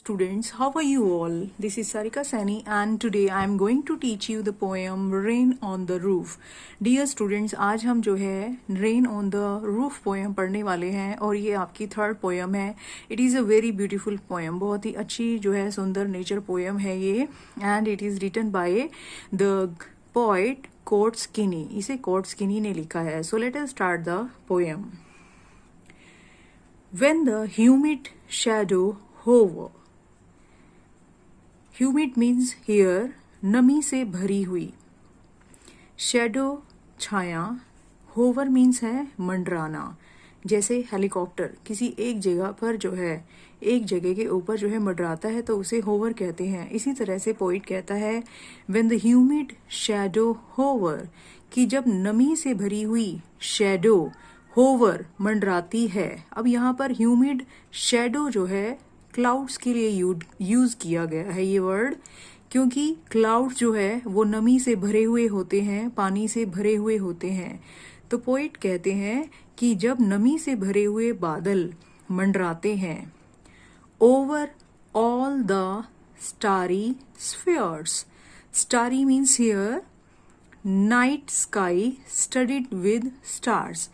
students, how are you all? This is Sarika Saini and today I am going to teach you the poem Rain on the Roof. Dear students, आज हम जो है Rain on the Roof poem पढ़ने वाले हैं और ये आपकी थर्ड पोएम है. It is a very beautiful poem. बहुत ही अच्छी जो है सुंदर नेचर पोएम है ये and it is written by the poet Court Skinny. इसे Court Skinny ने लिखा है. So let us start the poem. When the humid shadow hover. Humid means here नमी से भरी हुई. Shadow छाया. Hover means है मंडराना. जैसे हेलीकॉप्टर किसी एक जगह पर जो है एक जगह के ऊपर जो है मंडराता है तो उसे होवर कहते हैं. इसी तरह से पोइट कहता है when the humid shadow hover कि जब नमी से भरी हुई shadow होवर मंडराती है. अब यहाँ पर ह्यूमिड शेडो जो है क्लाउड्स के लिए यूज किया गया है ये वर्ड, क्योंकि क्लाउड्स जो है वो नमी से भरे हुए होते हैं, पानी से भरे हुए होते हैं. तो पोइट कहते हैं कि जब नमी से भरे हुए बादल मंडराते हैं over all the starry spheres. Starry means here night sky studied with stars.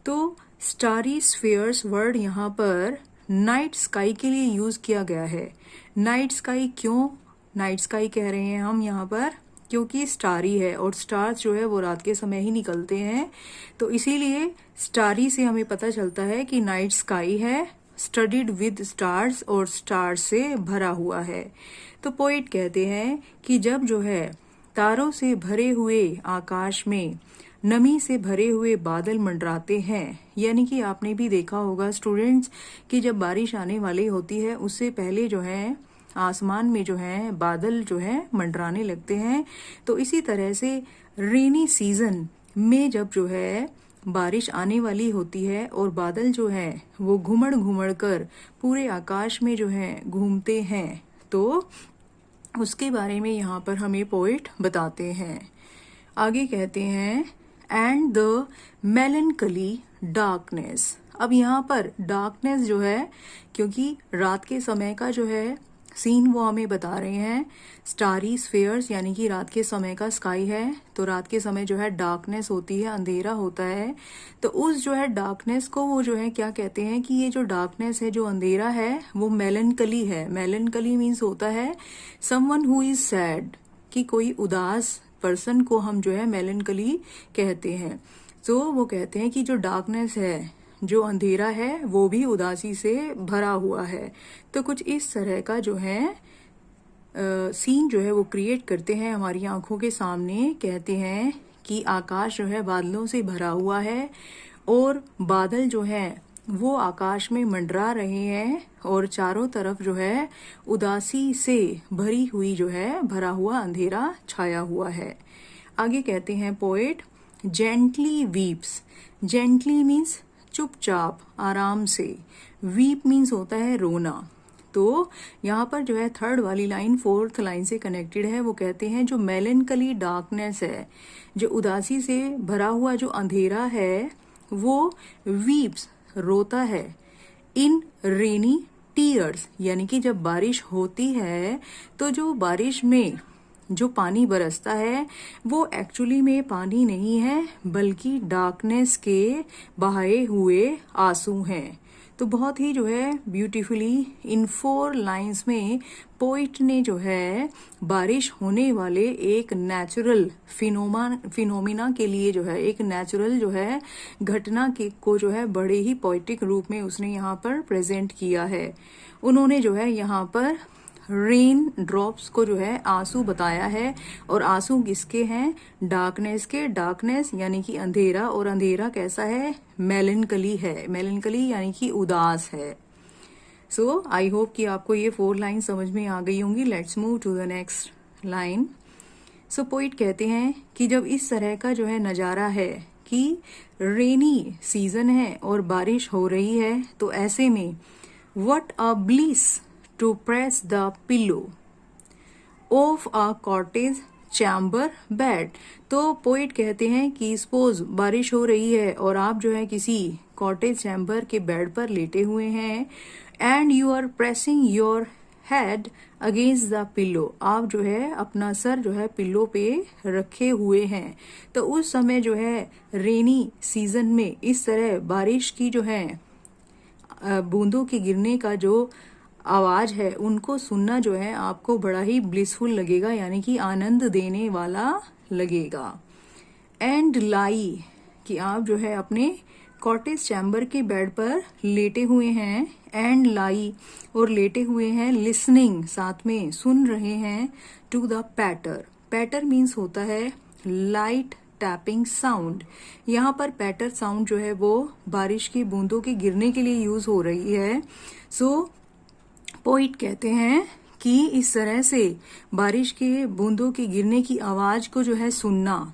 तो स्टारी स्फीयर्स वर्ड यहाँ पर नाइट स्काई के लिए यूज किया गया है. नाइट स्काई क्यों नाइट स्काई कह रहे हैं हम यहाँ पर? क्योंकि स्टारी है और स्टार्स जो है वो रात के समय ही निकलते हैं, तो इसीलिए स्टारी से हमें पता चलता है कि नाइट स्काई है, स्टडीड विद स्टार्स और स्टार्स से भरा हुआ है. तो पोइट कहते हैं कि जब जो है तारों से भरे हुए आकाश में नमी से भरे हुए बादल मंडराते हैं, यानी कि आपने भी देखा होगा स्टूडेंट्स कि जब बारिश आने वाली होती है उससे पहले जो है आसमान में जो है बादल जो है मंडराने लगते हैं. तो इसी तरह से रेनी सीजन में जब जो है बारिश आने वाली होती है और बादल जो है वो घुमड़ घुमड़ कर पूरे आकाश में जो है घूमते हैं, तो उसके बारे में यहाँ पर हमें पोइट बताते हैं. आगे कहते हैं एंड द मेलनकली डार्कनेस. अब यहाँ पर डार्कनेस जो है क्योंकि रात के समय का जो है सीन वो हमें बता रहे हैं. स्टारी स्फीयर्स यानी कि रात के समय का स्काई है, तो रात के समय जो है डार्कनेस होती है, अंधेरा होता है. तो उस जो है डार्कनेस को वो जो है क्या कहते हैं कि ये जो डार्कनेस है, जो अंधेरा है, वो मेलनकली है. मेलनकली मीन्स होता है समवन हु इज सैड, कि कोई उदास पर्सन को हम जो है मेलनकली कहते हैं. तो वो कहते हैं कि जो डार्कनेस है, जो अंधेरा है, वो भी उदासी से भरा हुआ है. तो कुछ इस तरह का जो है सीन जो है वो क्रिएट करते हैं हमारी आंखों के सामने. कहते हैं कि आकाश जो है बादलों से भरा हुआ है और बादल जो है वो आकाश में मंडरा रहे हैं और चारों तरफ जो है उदासी से भरी हुई जो है भरा हुआ अंधेरा छाया हुआ है. आगे कहते हैं poet gently weeps. Gently means चुपचाप आराम से. वीप मीन्स होता है रोना. तो यहाँ पर जो है थर्ड वाली लाइन फोर्थ लाइन से कनेक्टेड है. वो कहते हैं जो मेलनकली डार्कनेस है, जो उदासी से भरा हुआ जो अंधेरा है, वो वीप्स रोता है इन रेनी टीयर्स, यानी कि जब बारिश होती है तो जो बारिश में जो पानी बरसता है वो एक्चुअली में पानी नहीं है बल्कि डार्कनेस के बहाए हुए आंसू हैं. तो बहुत ही जो है ब्यूटीफुली इन 4 लाइंस में पोइट ने जो है बारिश होने वाले एक नेचुरल फिनोमिना के लिए जो है एक नेचुरल जो है घटना के को जो है बड़े ही पोइटिक रूप में उसने यहाँ पर प्रेजेंट किया है. उन्होंने जो है यहाँ पर रेन ड्रॉप्स को जो है आंसू बताया है और आंसू किसके हैं? डार्कनेस के. डार्कनेस यानी कि अंधेरा, और अंधेरा कैसा है? मेलनकली है. मेलनकली यानी कि उदास है. सो आई होप कि आपको ये 4 लाइन समझ में आ गई होंगी. Let's move to the next line. So poet कहते हैं कि जब इस तरह का जो है नजारा है कि रेनी सीजन है और बारिश हो रही है, तो ऐसे में what a bliss to press the pillow of a cottage chamber bed. तो पोइट कहते हैं कि सपोज बारिश हो रही है और आप जो है किसी कॉटेज चैम्बर के बेड पर लेटे हुए हैं and you are pressing your head against the pillow, आप जो है अपना सर जो है पिल्लो पे रखे हुए हैं। तो उस समय जो है रेनी सीजन में इस तरह बारिश की जो है बूंदों के गिरने का जो आवाज है उनको सुनना जो है आपको बड़ा ही ब्लिसफुल लगेगा, यानी कि आनंद देने वाला लगेगा। एंड लाई, कि आप जो है अपने कॉटेज चैम्बर के बेड पर लेटे हुए हैं। एंड लाई, और लेटे हुए हैं, लिसनिंग, साथ में सुन रहे हैं, टू द पैटर। पैटर मीन्स होता है लाइट टैपिंग साउंड। यहाँ पर पैटर साउंड जो है वो बारिश की बूंदों के गिरने के लिए यूज हो रही है। सो पोइट कहते हैं कि इस तरह से बारिश के बूंदों के गिरने की आवाज को जो है सुनना।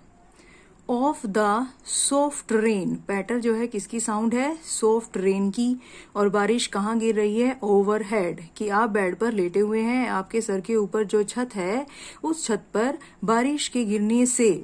ऑफ द सॉफ्ट रेन, पैटर जो है किसकी साउंड है, सॉफ्ट रेन की। और बारिश कहाँ गिर रही है, ओवरहेड, कि आप बेड पर लेटे हुए हैं, आपके सर के ऊपर जो छत है उस छत पर बारिश के गिरने से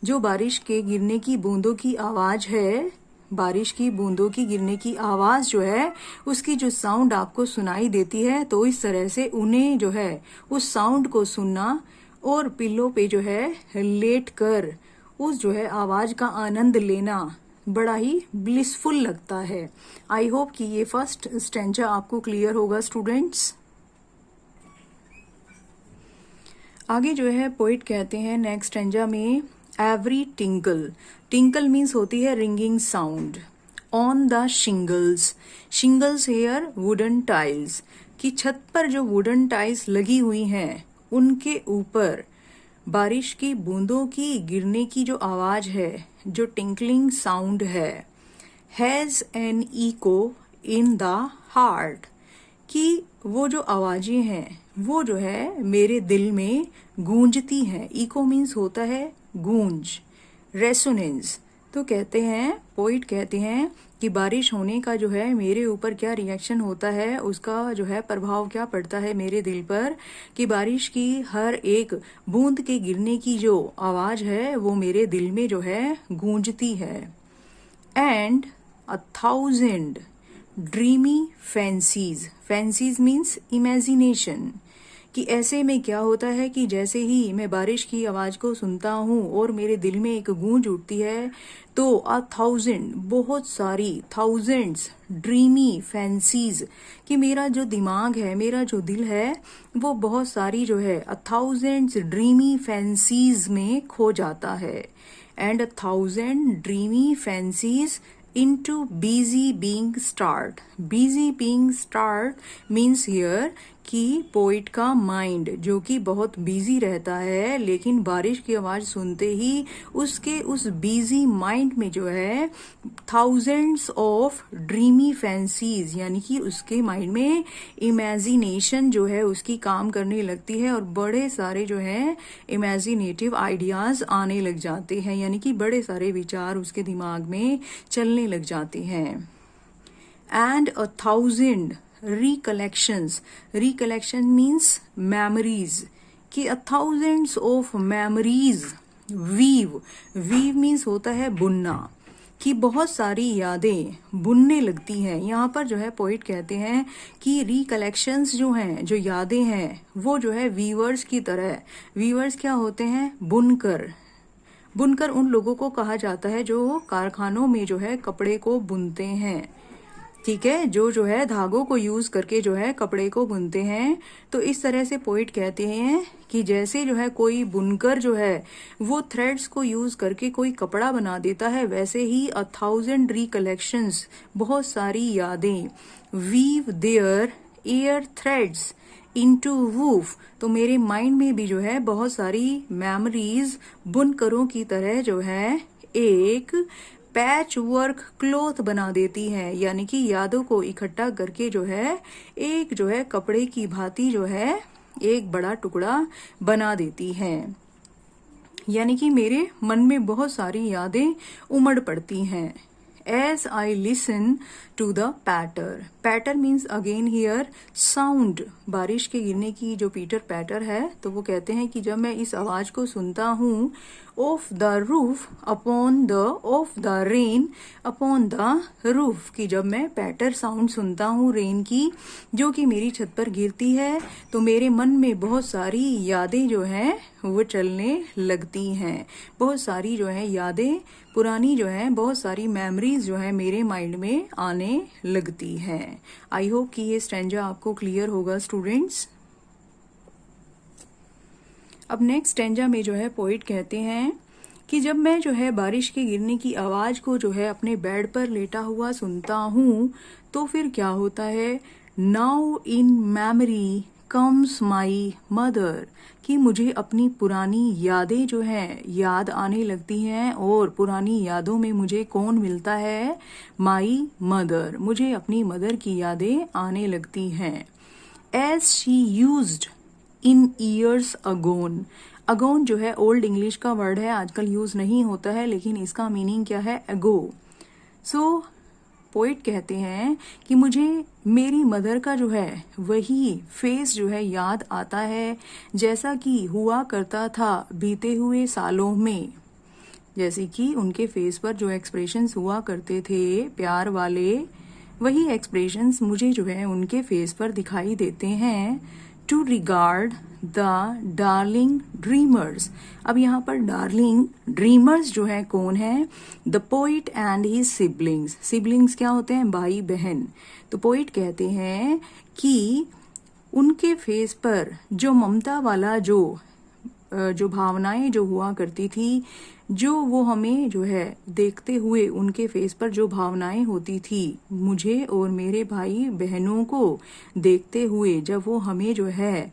जो बारिश के गिरने की बूंदों की आवाज है, बारिश की बूंदों की गिरने की आवाज जो है उसकी जो साउंड आपको सुनाई देती है, तो इस तरह से उन्हें जो है उस साउंड को सुनना और पिल्लो पे जो है लेट कर उस जो है आवाज का आनंद लेना बड़ा ही ब्लिसफुल लगता है। आई होप कि ये फर्स्ट स्टेंजा आपको क्लियर होगा स्टूडेंट्स। आगे जो है पोइट कहते हैं नेक्स्ट स्टेंजा में, एवरी टिंकल, टिंकल मीन्स होती है ringing sound, on the shingles, shingles here wooden tiles, कि छत पर जो वुडन टाइल्स लगी हुई हैं उनके ऊपर बारिश की बूंदों की गिरने की जो आवाज है, जो टिंकलिंग साउंड है, has an echo in the heart, कि वो जो आवाजें हैं वो जो है मेरे दिल में गूंजती हैं। इको मीन्स होता है गूंज, रेसोनेंस। तो कहते हैं, पोइट कहते हैं कि बारिश होने का जो है मेरे ऊपर क्या रिएक्शन होता है, उसका जो है प्रभाव क्या पड़ता है मेरे दिल पर, कि बारिश की हर एक बूंद के गिरने की जो आवाज है वो मेरे दिल में जो है गूंजती है। And 1,000 dreamy fancies, fancies means imagination, कि ऐसे में क्या होता है कि जैसे ही मैं बारिश की आवाज को सुनता हूँ और मेरे दिल में एक गूंज उठती है, तो 1,000 बहुत सारी, थाउजेंड्स ड्रीमी फैंसीज, कि मेरा जो दिमाग है, मेरा जो दिल है वो बहुत सारी जो है 1,000 ड्रीमी फैंसीज में खो जाता है। And 1,000 dreamy fancies into busy being start, busy being start means here कि पोइट का माइंड जो कि बहुत बिजी रहता है, लेकिन बारिश की आवाज सुनते ही उसके उस बिजी माइंड में जो है थाउजेंड्स ऑफ ड्रीमी फैंसीज, यानी कि उसके माइंड में इमेजिनेशन जो है उसकी काम करने लगती है और बड़े सारे जो है इमेजिनेटिव आइडियाज आने लग जाते हैं, यानी कि बड़े सारे विचार उसके दिमाग में चलने लग जाते हैं। And 1,000 recollections, recollection means memories, कि 1,000 of memories weave, weave means होता है बुनना, कि बहुत सारी यादें बुनने लगती हैं। यहाँ पर जो है पोइट कहते हैं कि रिकलेक्शंस जो हैं, जो यादें हैं, वो जो है वीवर्स की तरह, वीवर्स क्या होते हैं, बुनकर, बुनकर उन लोगों को कहा जाता है जो कारखानों में जो है कपड़े को बुनते हैं, ठीक है, जो है धागों को यूज करके जो है कपड़े को बुनते हैं। तो इस तरह से पोइट कहते हैं कि जैसे जो है कोई बुनकर जो है वो थ्रेड्स को यूज करके कोई कपड़ा बना देता है, वैसे ही 1,000 रिकलेक्शंस, बहुत सारी यादें, weave their air threads into woof, तो मेरे माइंड में भी जो है बहुत सारी मेमोरीज बुनकरों की तरह जो है एक पैच वर्क क्लॉथ बना देती है, यानी कि यादों को इकट्ठा करके जो है एक जो है कपड़े की भांति जो है एक बड़ा टुकड़ा बना देती है, यानी कि मेरे मन में बहुत सारी यादें उमड़ पड़ती हैं। As I listen to the patter, patter means again here sound, बारिश के गिरने की जो पीटर पैटर है, तो वो कहते हैं कि जब मैं इस आवाज को सुनता हूँ of the roof upon the, of the rain upon the roof, कि जब मैं पैटर साउंड सुनता हूँ रेन की जो कि मेरी छत पर गिरती है तो मेरे मन में बहुत सारी यादें जो हैं वो चलने लगती हैं। बहुत सारी जो है यादें पुरानी जो है, बहुत सारी मेमोरीज जो है मेरे माइंड में आने लगती हैं। आई होप कि ये स्टैंजा आपको क्लियर होगा स्टूडेंट्स। अब नेक्स्ट स्टैंजा में जो है पोइट कहते हैं कि जब मैं जो है बारिश के गिरने की आवाज को जो है अपने बेड पर लेटा हुआ सुनता हूँ तो फिर क्या होता है, now in memory comes my mother, कि मुझे अपनी पुरानी यादें जो हैं याद आने लगती हैं। और पुरानी यादों में मुझे कौन मिलता है, माई मदर, मुझे अपनी मदर की यादें आने लगती हैं। As she used in years agone, agone जो है ओल्ड इंग्लिश का वर्ड है, आजकल यूज नहीं होता है, लेकिन इसका मीनिंग क्या है, अगो। सो पोइट कहते हैं कि मुझे मेरी मदर का जो है वही फेस जो है याद आता है जैसा कि हुआ करता था बीते हुए सालों में। जैसे कि उनके फेस पर जो एक्सप्रेशंस हुआ करते थे प्यार वाले, वही एक्सप्रेशंस मुझे जो है उनके फेस पर दिखाई देते हैं। To regard the darling dreamers, अब यहाँ पर डार्लिंग ड्रीमर्स जो है कौन है, the poet and his siblings. Siblings क्या होते हैं, भाई बहन। तो पोइट कहते हैं कि उनके फेस पर जो ममता वाला जो भावनाएं जो हुआ करती थी, जो वो हमें जो है देखते हुए उनके फेस पर जो भावनाएं होती थी, मुझे और मेरे भाई बहनों को देखते हुए जब वो हमें जो है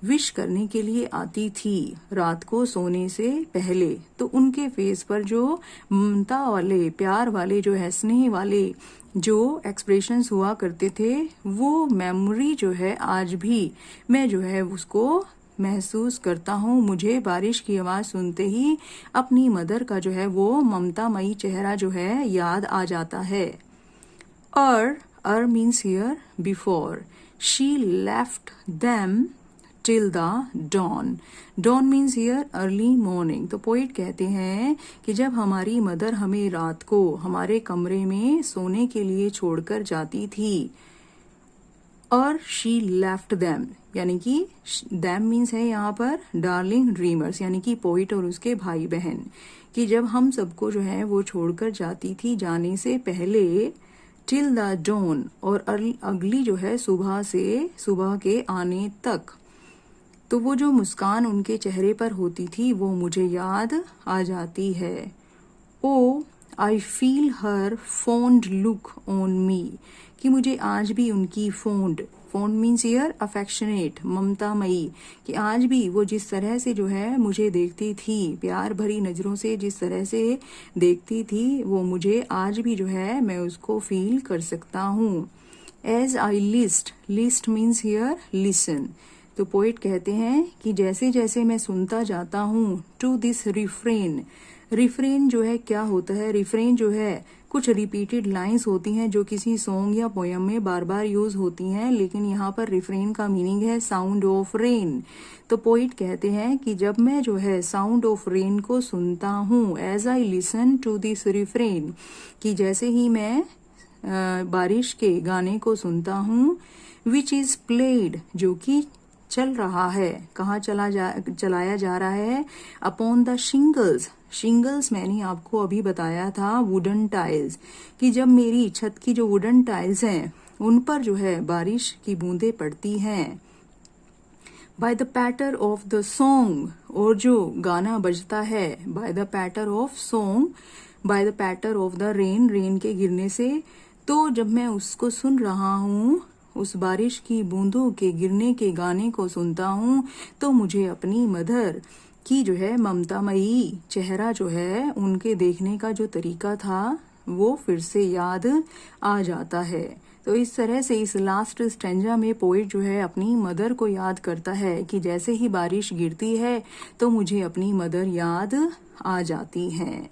विश करने के लिए आती थी रात को सोने से पहले, तो उनके फेस पर जो ममता वाले प्यार वाले जो है स्नेह वाले जो एक्सप्रेशंस हुआ करते थे, वो मेमोरी जो है आज भी मैं जो है उसको महसूस करता हूँ। मुझे बारिश की आवाज सुनते ही अपनी मदर का जो है वो ममतामयी चेहरा जो है याद आ जाता है। Means here before, she left them till the dawn, dawn means here early morning. तो पोइट कहते हैं कि जब हमारी मदर हमें रात को हमारे कमरे में सोने के लिए छोड़कर जाती थी, और शी लेफ्ट देम, यानी कि देम मीन्स है यहाँ पर डार्लिंग ड्रीमर्स, यानी कि पोइट और उसके भाई बहन, कि जब हम सबको जो है वो छोड़कर जाती थी जाने से पहले, टिल द डॉन, और अगली जो है सुबह से सुबह के आने तक, तो वो जो मुस्कान उनके चेहरे पर होती थी वो मुझे याद आ जाती है। Oh I feel her fond look on me, कि मुझे आज भी उनकी फॉन्ड मीन्स हियर अफेक्शनेट, ममतामयी, कि आज भी वो जिस तरह से जो है मुझे देखती थी, प्यार भरी नजरों से जिस तरह से देखती थी, वो मुझे आज भी जो है मैं उसको फील कर सकता हूँ। As I list means here listen, तो पोइट कहते हैं कि जैसे जैसे मैं सुनता जाता हूँ टू दिस रिफ्रेन, रिफ्रेन जो है क्या होता है, रिफ्रेन जो है कुछ रिपीटेड लाइंस होती हैं जो किसी सॉन्ग या पोयम में बार बार यूज होती हैं, लेकिन यहाँ पर रिफ्रेन का मीनिंग है साउंड ऑफ रेन। तो पोइट कहते हैं कि जब मैं जो है साउंड ऑफ रेन को सुनता हूँ, as I listen to this refrain, कि जैसे ही मैं बारिश के गाने को सुनता हूँ, विच इज प्लेड, जो कि चल रहा है, कहाँ चलाया जा रहा है, अपॉन द शिंगल्स, शिंगल्स मैंने आपको अभी बताया था वुडन टाइल्स, कि जब मेरी छत की जो वुडन टाइल्स हैं उन पर जो है बारिश की बूंदें पड़ती हैं। By the patter of the song, और जो गाना बजता है, by the patter of song, by the patter of the rain, rain के गिरने से, तो जब मैं उसको सुन रहा हूँ, उस बारिश की बूंदों के गिरने के गाने को सुनता हूँ, तो मुझे अपनी मदर की जो है ममतामयी चेहरा जो है उनके देखने का जो तरीका था वो फिर से याद आ जाता है। तो इस तरह से इस लास्ट स्टैंजा में पोइट जो है अपनी मदर को याद करता है कि जैसे ही बारिश गिरती है तो मुझे अपनी मदर याद आ जाती हैं।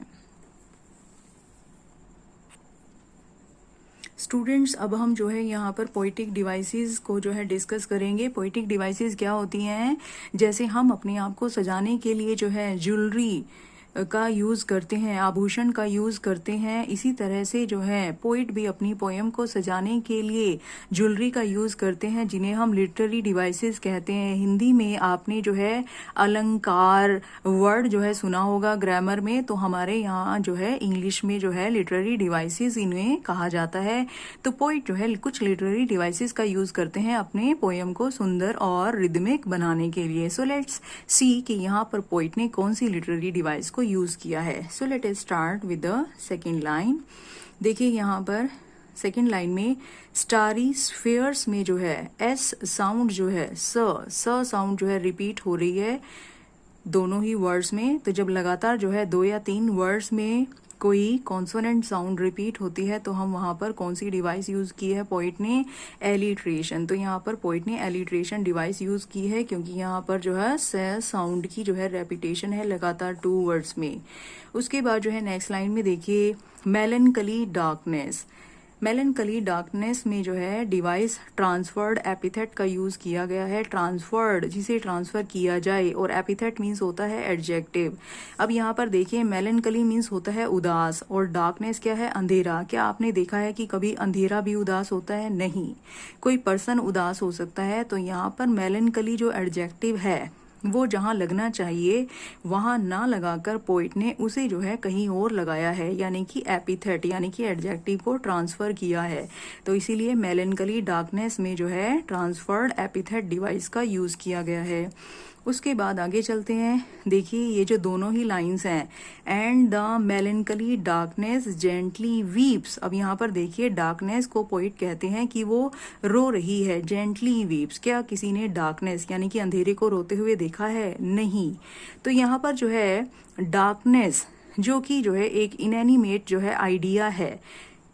स्टूडेंट्स, अब हम जो है यहाँ पर पोइटिक डिवाइसेस को जो है डिस्कस करेंगे। पोइटिक डिवाइसेस क्या होती हैं, जैसे हम अपने आप को सजाने के लिए जो है ज्वेलरी का यूज करते हैं, आभूषण का यूज करते हैं, इसी तरह से जो है पोइट भी अपनी पोयम को सजाने के लिए ज्वेलरी का यूज करते हैं, जिन्हें हम लिटरेरी डिवाइसेस कहते हैं। हिंदी में आपने जो है अलंकार वर्ड जो है सुना होगा ग्रामर में, तो हमारे यहाँ जो है इंग्लिश में जो है लिटरेरी डिवाइसेस इन्हें कहा जाता है। तो पोइट जो है कुछ लिटरेरी डिवाइसेस का यूज करते हैं अपने पोयम को सुंदर और रिदमिक बनाने के लिए। सो लेट्स सी कि यहाँ पर पोइट ने कौन सी लिटरेरी डिवाइस को यूज किया है। So let us start with the second line. देखिए यहाँ पर सेकेंड लाइन में स्टारी स्फीयर्स में जो है एस साउंड जो है स साउंड जो है रिपीट हो रही है दोनों ही वर्ड्स में। तो जब लगातार जो है 2 या 3 वर्ड्स में कोई कॉन्सोनेंट साउंड रिपीट होती है तो हम वहां पर कौन सी डिवाइस यूज की है पोइट ने, एलिट्रेशन। तो यहाँ पर पोइट ने एलिट्रेशन डिवाइस यूज की है क्योंकि यहाँ पर जो है साउंड की जो है रेपिटेशन है लगातार 2 वर्ड्स में। उसके बाद जो है नेक्स्ट लाइन में देखिए मेलनकली डार्कनेस। मेलनकली डार्कनेस में जो है डिवाइस ट्रांसफर्ड एपिथेट का यूज किया गया है। ट्रांसफर्ड जिसे ट्रांसफर किया जाए और एपिथेट मीन्स होता है एडजेक्टिव। अब यहाँ पर देखिए मेलनकली मीन्स होता है उदास और डार्कनेस क्या है, अंधेरा। क्या आपने देखा है कि कभी अंधेरा भी उदास होता है? नहीं। कोई पर्सन उदास हो सकता है। तो यहाँ पर मेलनकली जो एडजेक्टिव है वो जहां लगना चाहिए वहां ना लगाकर पोइट ने उसे जो है कहीं और लगाया है, यानी कि एपिथेट यानी कि एडजेक्टिव को ट्रांसफर किया है। तो इसीलिए मेलनकली डार्कनेस में जो है ट्रांसफर्ड एपिथेट डिवाइस का यूज किया गया है। उसके बाद आगे चलते हैं। देखिए ये जो दोनों ही लाइंस हैं, and the मेलनकली darkness gently weeps. अब यहाँ पर देखिए डार्कनेस को पोइट कहते हैं कि वो रो रही है, जेंटली वीप्स। क्या किसी ने डार्कनेस यानी कि अंधेरे को रोते हुए देखा है? नहीं। तो यहाँ पर जो है डार्कनेस जो कि जो है एक इनएनिमेट जो है आइडिया है,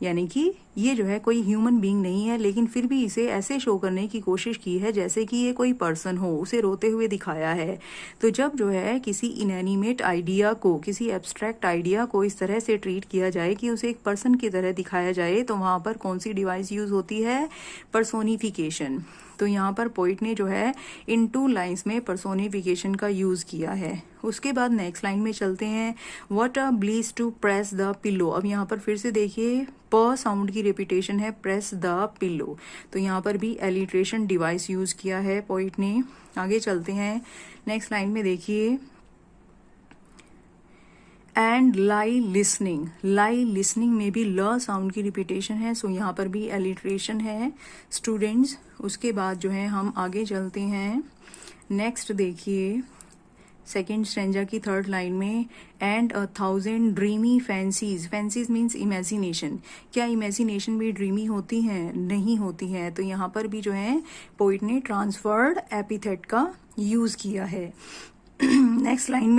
यानी कि ये जो है कोई ह्यूमन बीइंग नहीं है, लेकिन फिर भी इसे ऐसे शो करने की कोशिश की है जैसे कि ये कोई पर्सन हो, उसे रोते हुए दिखाया है। तो जब जो है किसी इनएनिमेट आइडिया को, किसी एब्स्ट्रैक्ट आइडिया को इस तरह से ट्रीट किया जाए कि उसे एक पर्सन की तरह दिखाया जाए, तो वहां पर कौन सी डिवाइस यूज होती है? पर्सोनिफिकेशन। तो यहाँ पर पोइट ने जो है इन 2 लाइन्स में पर्सोनिफिकेशन का यूज किया है। उसके बाद नेक्स्ट लाइन में चलते हैं। What a bliss to press the pillow. अब यहाँ पर फिर से देखिए प साउंड की रिपीटेशन है, प्रेस द पिलो। तो यहाँ पर भी एलिट्रेशन डिवाइस यूज किया है पोइट ने। आगे चलते हैं। नेक्स्ट लाइन में देखिए and lie listening. Lie listening में भी ल साउंड की रिपीटेशन है, सो यहाँ पर भी एलिट्रेशन है स्टूडेंट्स। उसके बाद जो है हम आगे चलते हैं। नेक्स्ट देखिए सेकेंड स्ट्रेंजा की 3rd लाइन में and 1000 dreamy fancies. Fancies means imagination. क्या इमेजिनेशन भी ड्रीमी होती हैं? नहीं होती हैं। तो यहाँ पर भी जो है पोइट ने ट्रांसफर्ड एपिथेट का यूज किया है। नेक्स्ट लाइन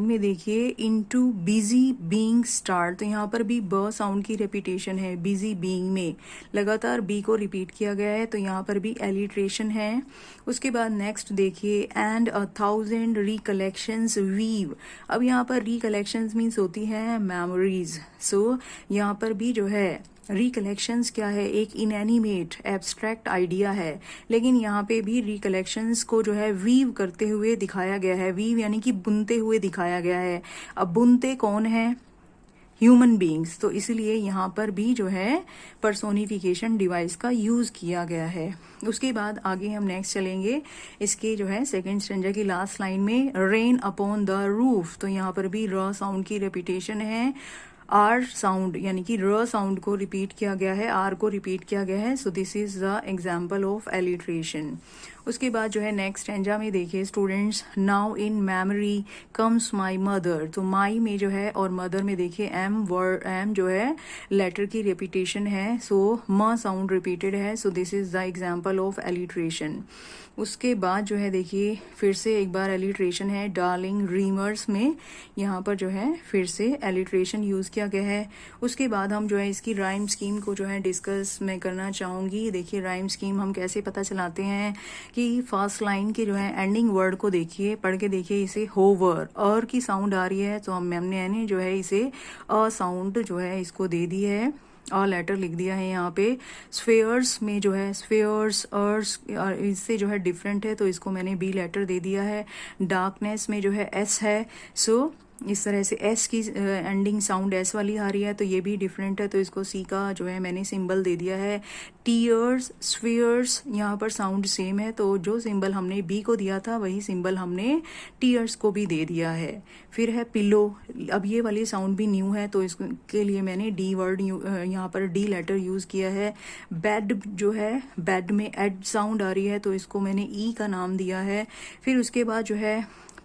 में देखिए इनटू बिजी बीइंग स्टार्ट। तो यहाँ पर भी ब साउंड की रिपीटेशन है, बिजी बीइंग में लगातार बी को रिपीट किया गया है, तो यहाँ पर भी एलिट्रेशन है। उसके बाद नेक्स्ट देखिए एंड 1000 रिकलेक्शंस वीव। अब यहाँ पर रिकलेक्शंस मीन्स होती है मेमोरीज। सो यहाँ पर भी जो है रिकलेक्शंस क्या है, एक इनएनिमेट एब्स्ट्रैक्ट आइडिया है, लेकिन यहाँ पे भी रिकलेक्शंस को जो है वीव करते हुए दिखाया गया है। वीव यानी कि बुनते हुए दिखाया गया है। अब बुनते कौन है? Human beings. तो इसलिए यहाँ पर भी जो है पर्सोनिफिकेशन डिवाइस का यूज किया गया है। उसके बाद आगे हम नेक्स्ट चलेंगे इसके जो है सेकेंड स्ट्रेंजा की लास्ट लाइन में रेन अपॉन द रूफ। तो यहाँ पर भी र साउंड की रेपिटेशन है। आर साउंड यानी कि र साउंड को रिपीट किया गया है, आर को रिपीट किया गया है। So this is the example of alliteration. उसके बाद जो है नेक्स्ट स्टैंजा में देखिए students now in memory comes my mother. तो माई में जो है और मदर में देखिए एम जो है लेटर की रिपीटेशन है, सो म साउंड रिपीटेड है। So this is the example of alliteration. उसके बाद जो है देखिए फिर से एक बार एलिट्रेशन है डार्लिंग ड्रीमर्स में, यहाँ पर जो है फिर से एलिट्रेशन यूज किया गया है। उसके बाद हम जो है इसकी राइम स्कीम को जो है डिस्कस मैं करना चाहूंगी। देखिए राइम स्कीम हम कैसे पता चलाते हैं कि फर्स्ट लाइन के जो है एंडिंग वर्ड को देखिए, पढ़ के देखिए, इसे होवर और की साउंड आ रही है तो हमने जो है इसे अ साउंड जो है इसको दे दी है। ऑल लेटर लिख दिया है यहाँ पे। स्फेयर्स में जो है स्फेयर्स अर्स इससे जो है डिफरेंट है, तो इसको मैंने बी लेटर दे दिया है। डार्कनेस में जो है एस है, सो इस तरह से एस की एंडिंग साउंड एस वाली आ रही है, तो ये भी डिफरेंट है, तो इसको सी का जो है मैंने सिंबल दे दिया है। टीयर्स स्फीयर्स यहाँ पर साउंड सेम है, तो जो सिंबल हमने बी को दिया था वही सिंबल हमने टीयर्स को भी दे दिया है। फिर है पिलो, अब ये वाली साउंड भी न्यू है, तो इसके लिए मैंने डी वर्ड यहाँ पर डी लेटर यूज़ किया है। बेड जो है बेड में एड साउंड आ रही है, तो इसको मैंने ई का नाम दिया है। फिर उसके बाद जो है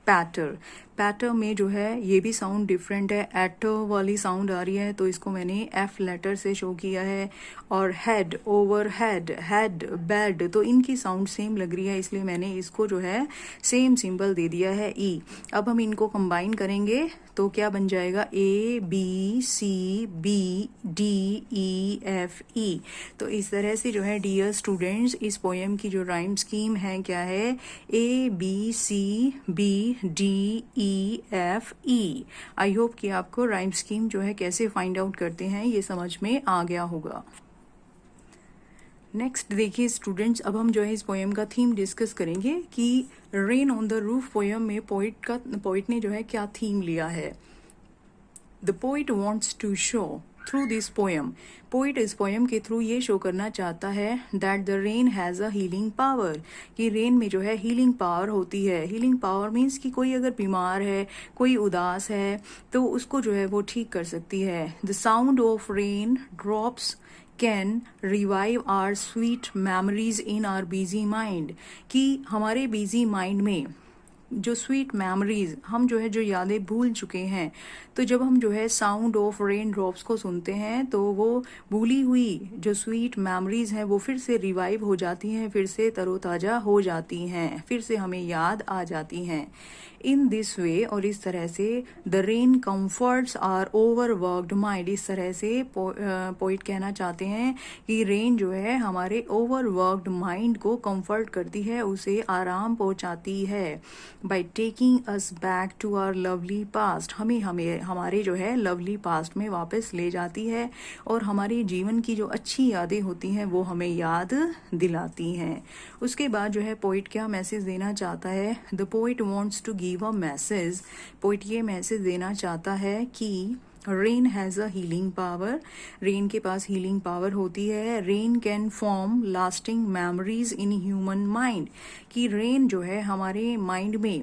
पैटर, पैटर में जो है ये भी साउंड डिफरेंट है, एटो वाली साउंड आ रही है, तो इसको मैंने एफ लेटर से शो किया है। और head over head head bed, तो इनकी साउंड सेम लग रही है, इसलिए मैंने इसको जो है सेम सिंबल दे दिया है ई। अब हम इनको कंबाइन करेंगे तो क्या बन जाएगा, A B C B D E F E. तो इस तरह से जो है डियर स्टूडेंट्स इस पोएम की जो राइम स्कीम है क्या है, A B C B D E F E. I hope कि आपको राइम स्कीम जो है कैसे फाइंड आउट करते हैं ये समझ में आ गया होगा। नेक्स्ट देखिए स्टूडेंट्स, अब हम जो है इस पोएम का थीम डिस्कस करेंगे कि rain on the roof poem में पोइट ने जो है क्या थीम लिया है। The poet wants to show through this poem, poet इस पोएम के थ्रू ये शो करना चाहता है that the rain has a healing power, कि रेन में जो है हीलिंग पावर होती है। हीलिंग पावर मीन्स कि कोई अगर बीमार है, कोई उदास है, तो उसको जो है वो ठीक कर सकती है। The sound of rain drops can revive our sweet memories in our busy mind, कि हमारे बिजी माइंड में जो स्वीट मेमोरीज, हम जो है जो यादें भूल चुके हैं, तो जब हम जो है साउंड ऑफ रेन ड्रॉप्स को सुनते हैं तो वो भूली हुई जो स्वीट मेमोरीज हैं वो फिर से रिवाइव हो जाती हैं, फिर से तरोताज़ा हो जाती हैं, फिर से हमें याद आ जाती हैं। इन दिस वे, और इस तरह से the rain comforts our overworked mind, इस तरह से पोइट कहना चाहते हैं कि रेन जो है हमारे ओवरवर्क्ड माइंड को कंफर्ट करती है, उसे आराम पहुंचाती है। By taking us back to our lovely past, हमें हमारे जो है लवली पास्ट में वापस ले जाती है, और हमारे जीवन की जो अच्छी यादें होती हैं वो हमें याद दिलाती हैं। उसके बाद जो है पोइट क्या मैसेज देना चाहता है, the poet wants to give a message, poet ये मैसेज देना चाहता है कि rain has a healing power, rain के पास हीलिंग पावर होती है। Rain can form lasting memories in human mind, कि रेन जो है हमारे माइंड में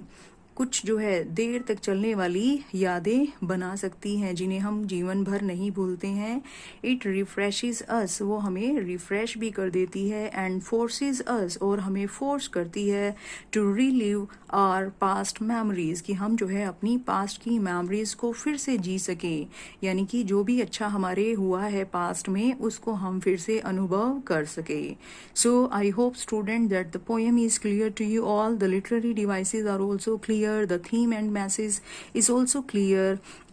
कुछ जो है देर तक चलने वाली यादें बना सकती हैं, जिन्हें हम जीवन भर नहीं भूलते हैं। इट रिफ्रेशेस अस, वो हमें रिफ्रेश भी कर देती है। एंड फोर्सेस अस, और हमें फोर्स करती है to relive our past memories, कि हम जो है अपनी पास्ट की मेमोरीज को फिर से जी सकें, यानी कि जो भी अच्छा हमारे हुआ है पास्ट में उसको हम फिर से अनुभव कर सके। So I hope student that the poem is clear to you all, the literary devices are also clear, the theme and message is also clear,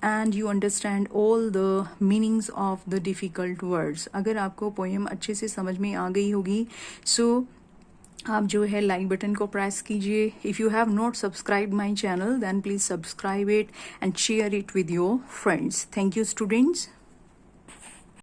and you understand all the meanings of the difficult words। अगर आपको poem अच्छे से समझ में आ गई होगी, सो आप जो है लाइक बटन को प्रेस कीजिए। If you have not subscribe my channel then please subscribe it and share it with your friends. Thank you students.